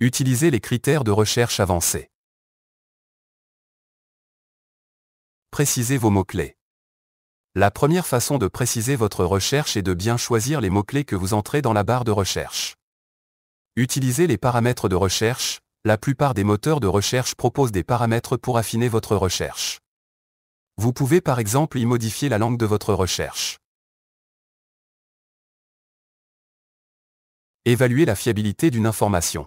Utilisez les critères de recherche avancés. Précisez vos mots-clés. La première façon de préciser votre recherche est de bien choisir les mots-clés que vous entrez dans la barre de recherche. Utilisez les paramètres de recherche. La plupart des moteurs de recherche proposent des paramètres pour affiner votre recherche. Vous pouvez par exemple y modifier la langue de votre recherche. Évaluer la fiabilité d'une information.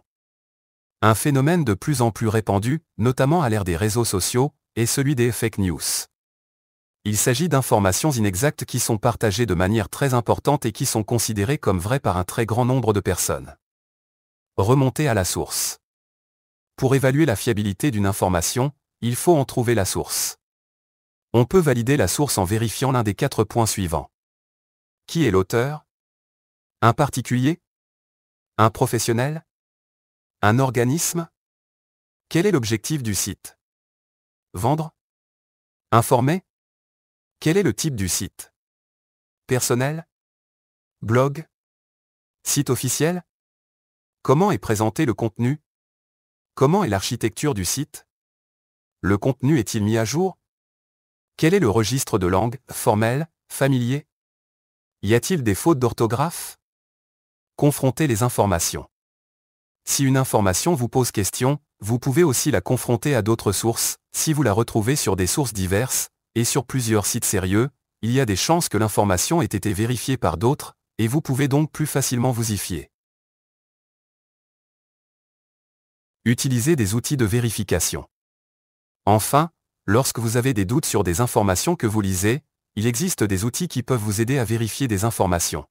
Un phénomène de plus en plus répandu, notamment à l'ère des réseaux sociaux, est celui des fake news. Il s'agit d'informations inexactes qui sont partagées de manière très importante et qui sont considérées comme vraies par un très grand nombre de personnes. Remontez à la source. Pour évaluer la fiabilité d'une information, il faut en trouver la source. On peut valider la source en vérifiant l'un des 4 points suivants. Qui est l'auteur? Un particulier? Un professionnel? Un organisme? Quel est l'objectif du site? Vendre? Informer? Quel est le type du site? Personnel? Blog? Site officiel? Comment est présenté le contenu? Comment est l'architecture du site? Le contenu est-il mis à jour? Quel est le registre de langue, formel, familier? Y a-t-il des fautes d'orthographe? Confrontez les informations. Si une information vous pose question, vous pouvez aussi la confronter à d'autres sources. Si vous la retrouvez sur des sources diverses, et sur plusieurs sites sérieux, il y a des chances que l'information ait été vérifiée par d'autres, et vous pouvez donc plus facilement vous y fier. Utilisez des outils de vérification. Enfin, lorsque vous avez des doutes sur des informations que vous lisez, il existe des outils qui peuvent vous aider à vérifier des informations.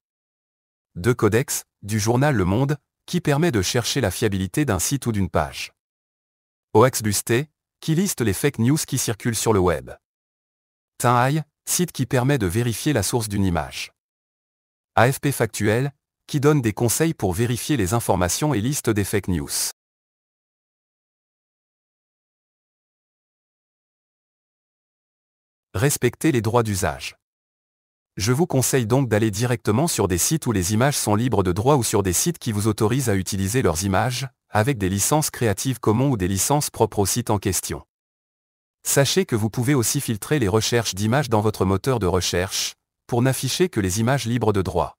Decodex, du journal Le Monde, qui permet de chercher la fiabilité d'un site ou d'une page. OXBusté, qui liste les fake news qui circulent sur le web. TinEye, site qui permet de vérifier la source d'une image. AFP Factuel, qui donne des conseils pour vérifier les informations et liste des fake news. Respectez les droits d'usage. Je vous conseille donc d'aller directement sur des sites où les images sont libres de droit ou sur des sites qui vous autorisent à utiliser leurs images, avec des licences Creative Commons ou des licences propres au site en question. Sachez que vous pouvez aussi filtrer les recherches d'images dans votre moteur de recherche, pour n'afficher que les images libres de droit.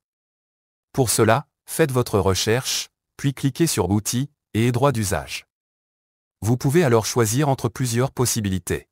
Pour cela, faites votre recherche, puis cliquez sur Outils et droits d'usage. Vous pouvez alors choisir entre plusieurs possibilités.